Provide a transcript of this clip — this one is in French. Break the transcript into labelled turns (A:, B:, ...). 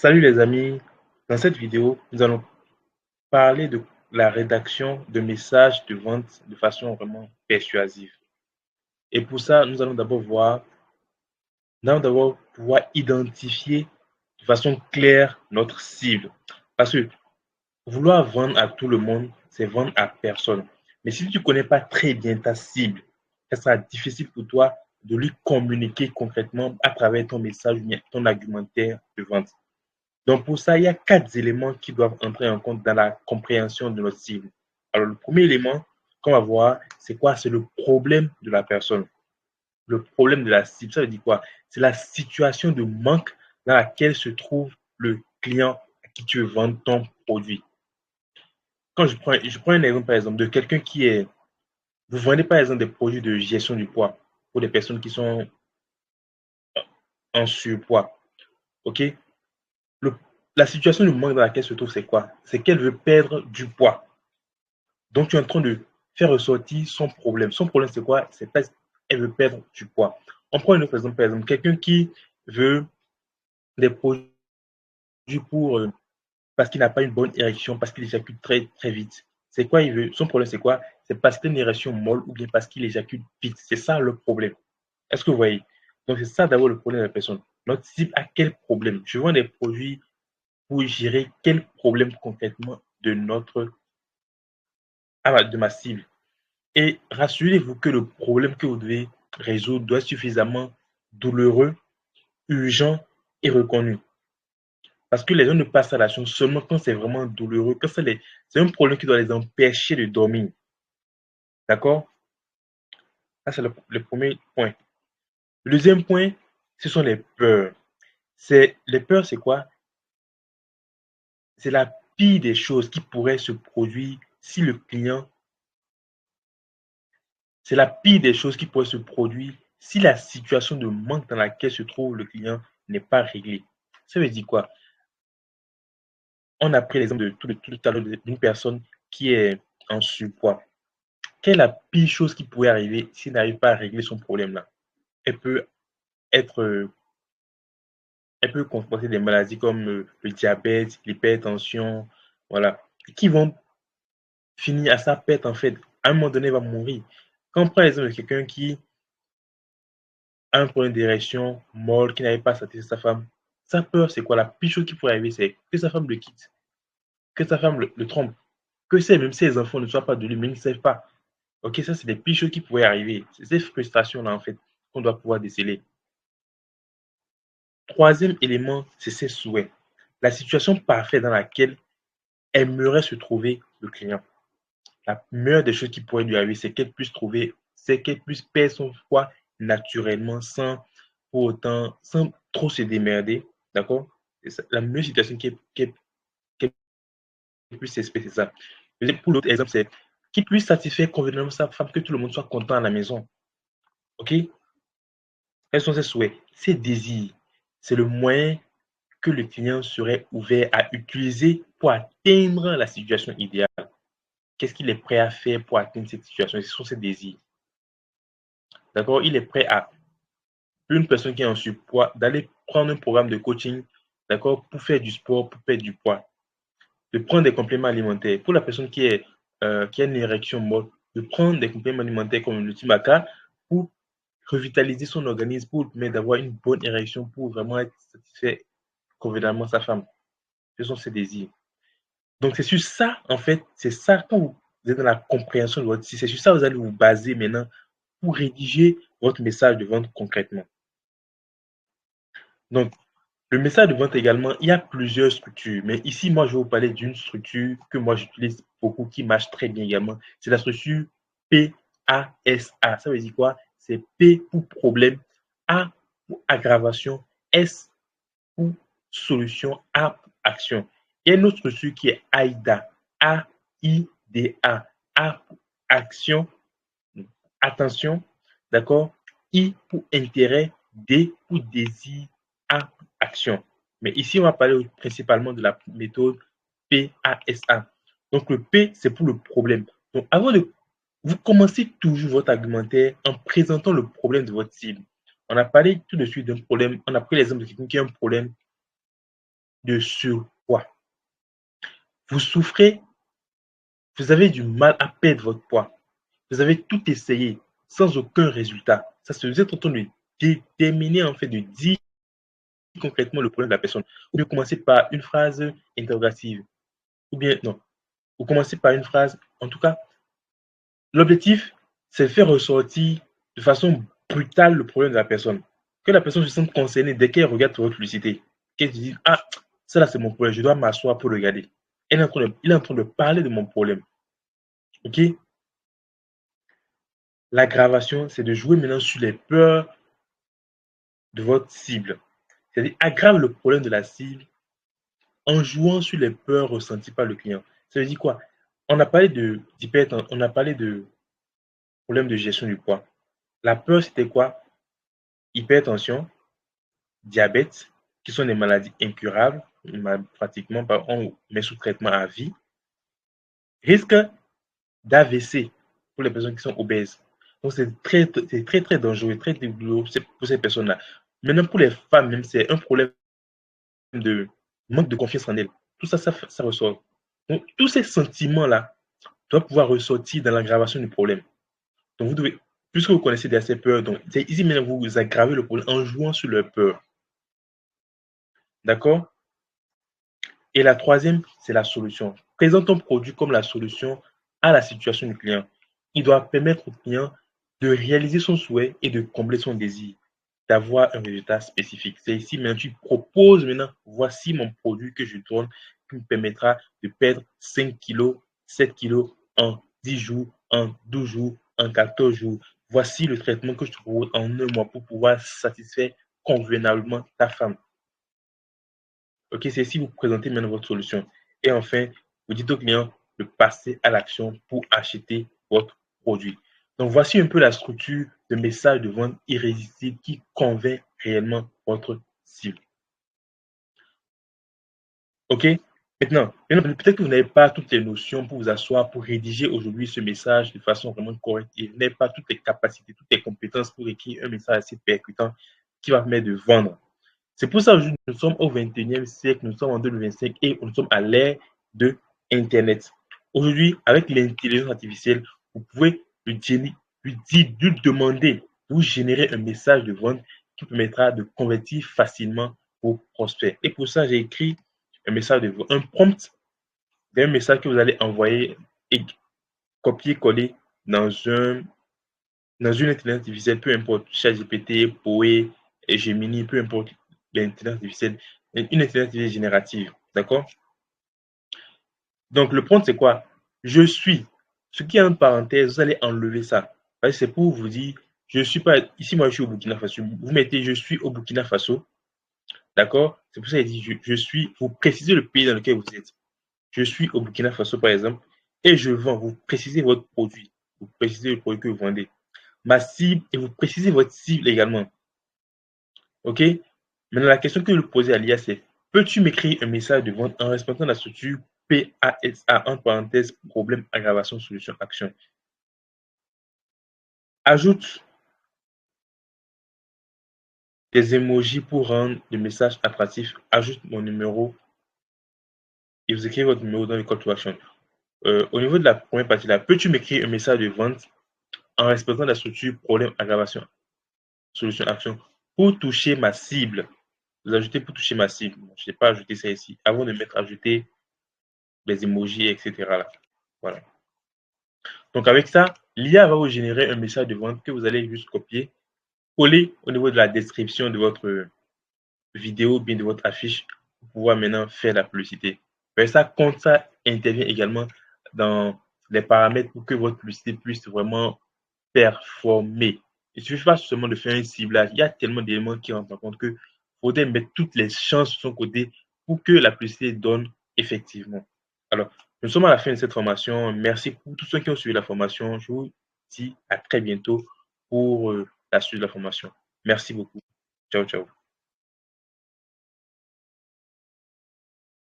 A: Salut les amis, dans cette vidéo, nous allons parler de la rédaction de messages de vente de façon vraiment persuasive. Et pour ça, nous allons d'abord pouvoir identifier de façon claire notre cible. Parce que vouloir vendre à tout le monde, c'est vendre à personne. Mais si tu ne connais pas très bien ta cible, ça sera difficile pour toi de lui communiquer concrètement à travers ton message ou ton argumentaire de vente. Donc, pour ça, il y a 4 éléments qui doivent entrer en compte dans la compréhension de notre cible. Alors, le premier élément qu'on va voir, c'est quoi? C'est le problème de la personne. Le problème de la cible, ça veut dire quoi? C'est la situation de manque dans laquelle se trouve le client à qui tu veux vendre ton produit. Quand je prends un exemple, par exemple, de quelqu'un qui est... Vous vendez, par exemple, des produits de gestion du poids pour des personnes qui sont en surpoids. OK? Le- la situation de manque dans laquelle se trouve, c'est quoi? C'est qu'elle veut perdre du poids. Donc, tu es en train de faire ressortir son problème. Son problème, c'est quoi? C'est parce qu'elle veut perdre du poids. On prend une autre exemple, par exemple, quelqu'un qui veut des produits pour, parce qu'il n'a pas une bonne érection, parce qu'il éjacule très, très vite. C'est quoi il veut? Son problème, c'est quoi? C'est parce qu'il a une érection molle ou bien parce qu'il éjacule vite. C'est ça le problème. Est-ce que vous voyez? Donc, c'est ça d'abord le problème de la personne. Notre cible a quel problème? Je vends des produits pour gérer quel problème concrètement de ma cible. Et rassurez-vous que le problème que vous devez résoudre doit être suffisamment douloureux, urgent et reconnu. Parce que les gens ne passent à l'action seulement quand c'est vraiment douloureux, quand c'est un problème qui doit les empêcher de dormir. D'accord? Ça, c'est le premier point. Le deuxième point, ce sont les peurs. Les peurs, c'est quoi? C'est la pire des choses qui pourraient se produire si le client C'est la pire des choses qui pourraient se produire si la situation de manque dans laquelle se trouve le client n'est pas réglée. Ça veut dire quoi? On a pris l'exemple de tout à l'heure d'une personne qui est en surpoids. Quelle est la pire chose qui pourrait arriver s'il n'arrive pas à régler son problème-là? Elle peut être, elle peut comporter des maladies comme le diabète, l'hypertension, voilà, qui vont finir à sa perte en fait. À un moment donné, elle va mourir. Quand on prend l'exemple de quelqu'un qui a un problème d'érection, molle, qui n'arrive pas à satisfaire sa femme, sa peur, c'est quoi? La pire chose qui pourrait arriver, c'est que sa femme le quitte, que sa femme le trompe, que même ses enfants ne soient pas de lui, mais ils ne savent pas. Ok, ça, c'est les pires choses qui pourraient arriver. C'est ces frustrations-là, en fait, qu'on doit pouvoir déceler. Troisième élément, c'est ses souhaits. La situation parfaite dans laquelle aimerait se trouver le client. La meilleure des choses qui pourrait lui arriver, c'est qu'elle puisse perdre son poids naturellement, pour autant, sans trop se démerder, d'accord? La meilleure situation qu'elle puisse s'espérer, c'est ça. Pour l'autre exemple, c'est qu'il puisse satisfaire convenablement sa femme, que tout le monde soit content à la maison, ok? Quels sont ses souhaits? Ses désirs. C'est le moyen que le client serait ouvert à utiliser pour atteindre la situation idéale. Qu'est-ce qu'il est prêt à faire pour atteindre cette situation? Ce sont ses désirs. D'accord? Il est prêt à, une personne qui est en surpoids, d'aller prendre un programme de coaching, d'accord, pour faire du sport, pour perdre du poids, de prendre des compléments alimentaires. Pour la personne qui a une érection molle, de prendre des compléments alimentaires comme le Timaka pour revitaliser son organisme, pour lui permettre d'avoir une bonne érection, pour vraiment être satisfait convenablement sa femme. Ce sont ses désirs. Donc, c'est sur ça, en fait, c'est ça, quand vous êtes dans la compréhension de votre site, c'est sur ça que vous allez vous baser maintenant pour rédiger votre message de vente concrètement. Donc, le message de vente également, il y a plusieurs structures. Mais ici, moi, je vais vous parler d'une structure que moi, j'utilise beaucoup, qui marche très bien également. C'est la structure PASA. Ça veut dire quoi? C'est P pour problème, A pour aggravation, S pour solution, A pour action. Il y a une autre structure qui est AIDA. A-I-D-A. A pour action, attention, d'accord? I pour intérêt, D pour désir, A pour action. Mais ici, on va parler principalement de la méthode PASA. Donc, le P, c'est pour le problème. Donc, vous commencez toujours votre argumentaire en présentant le problème de votre cible. On a parlé tout de suite d'un problème. On a pris l'exemple de quelqu'un qui a un problème de surpoids. Vous souffrez, vous avez du mal à perdre votre poids. Vous avez tout essayé sans aucun résultat. Ça, c'est vous êtes en train de déterminer, en fait, de dire concrètement le problème de la personne. Ou bien commencer par une phrase interrogative. Ou bien, non, vous commencez par une phrase. En tout cas, l'objectif, c'est de faire ressortir de façon brutale le problème de la personne. Que la personne se sente concernée dès qu'elle regarde votre publicité. Qu'elle se dise, ah, ça là, c'est mon problème, je dois m'asseoir pour le regarder. Il est en train de parler de mon problème. OK? L'aggravation, c'est de jouer maintenant sur les peurs de votre cible. C'est-à-dire, aggrave le problème de la cible en jouant sur les peurs ressenties par le client. Ça veut dire quoi? On a parlé d'hypertension, on a parlé de problème de gestion du poids. La peur, c'était quoi? Hypertension, diabète, qui sont des maladies incurables, pratiquement, on met sous traitement à vie. Risque d'AVC pour les personnes qui sont obèses. Donc, c'est très dangereux, très douloureux pour ces personnes-là. Maintenant, pour les femmes, même, c'est un problème de manque de confiance en elles. Tout ça, ça ressort. Donc, tous ces sentiments-là doivent pouvoir ressortir dans l'aggravation du problème. Donc, vous devez, puisque vous connaissez déjà ces peurs, donc, c'est ici maintenant vous aggravez le problème en jouant sur leurs peurs. D'accord? Et la troisième, c'est la solution. Présente ton produit comme la solution à la situation du client. Il doit permettre au client de réaliser son souhait et de combler son désir, d'avoir un résultat spécifique. C'est ici maintenant, tu proposes maintenant, voici mon produit que je donne qui me permettra de perdre 5 kilos, 7 kilos en 10 jours, en 12 jours, en 14 jours. Voici le traitement que je te propose en un mois pour pouvoir satisfaire convenablement ta femme. Ok, c'est ici vous présentez maintenant votre solution. Et enfin, vous dites au client de passer à l'action pour acheter votre produit. Donc, voici un peu la structure de message de vente irrésistible qui convainc réellement votre cible. Ok? Maintenant, peut-être que vous n'avez pas toutes les notions pour vous asseoir, pour rédiger aujourd'hui ce message de façon vraiment correcte et vous n'avez pas toutes les capacités, toutes les compétences pour écrire un message assez percutant qui va permettre de vendre. C'est pour ça que nous sommes au 21e siècle, nous sommes en 2025 et nous sommes à l'ère de Internet. Aujourd'hui, avec l'intelligence artificielle, vous pouvez lui demander, vous générer un message de vente qui permettra de convertir facilement vos prospects. Et pour ça, j'ai écrit un message de vente, un prompt d'un message que vous allez envoyer et copier-coller dans une intelligence artificielle, peu importe, ChatGPT, Poe, Gemini, peu importe l'intelligence artificielle, une intelligence artificielle générative. D'accord? Donc, le prompt, c'est quoi? Je suis. Ce qui est en parenthèse, vous allez enlever ça. C'est pour vous dire, je suis pas. Ici, moi, je suis au Burkina Faso. Vous mettez je suis au Burkina Faso. D'accord? C'est pour ça qu'il dit je suis. Vous précisez le pays dans lequel vous êtes. Je suis au Burkina Faso, par exemple, et je vends. Vous précisez votre produit. Vous précisez le produit que vous vendez. Ma cible, et vous précisez votre cible également. OK? Maintenant, la question que vous posez à l'IA, c'est peux-tu m'écrire un message de vente en respectant la structure PASA, entre parenthèses, problème, aggravation, solution, action. Ajoute des emojis pour rendre le message attractif. Ajoute mon numéro et vous écrivez votre numéro dans le call to action. Au niveau de la première partie là, peux-tu m'écrire un message de vente en respectant la structure problème, aggravation, solution, action pour toucher ma cible. Vous ajoutez pour toucher ma cible. Je n'ai pas ajouté ça ici. Avant de mettre ajouter les emojis, etc. Là. Voilà. Donc avec ça, l'IA va vous générer un message de vente que vous allez juste copier, coller au niveau de la description de votre vidéo, bien de votre affiche, pour pouvoir maintenant faire la publicité. Mais ça, quand ça intervient également dans les paramètres pour que votre publicité puisse vraiment performer. Il ne suffit pas seulement de faire un ciblage. Il y a tellement d'éléments qui rentrent en compte qu'il faudrait mettre toutes les chances sur son côté pour que la publicité donne effectivement. Alors, nous sommes à la fin de cette formation. Merci pour tous ceux qui ont suivi la formation. Je vous dis à très bientôt pour la suite de la formation. Merci beaucoup. Ciao, ciao.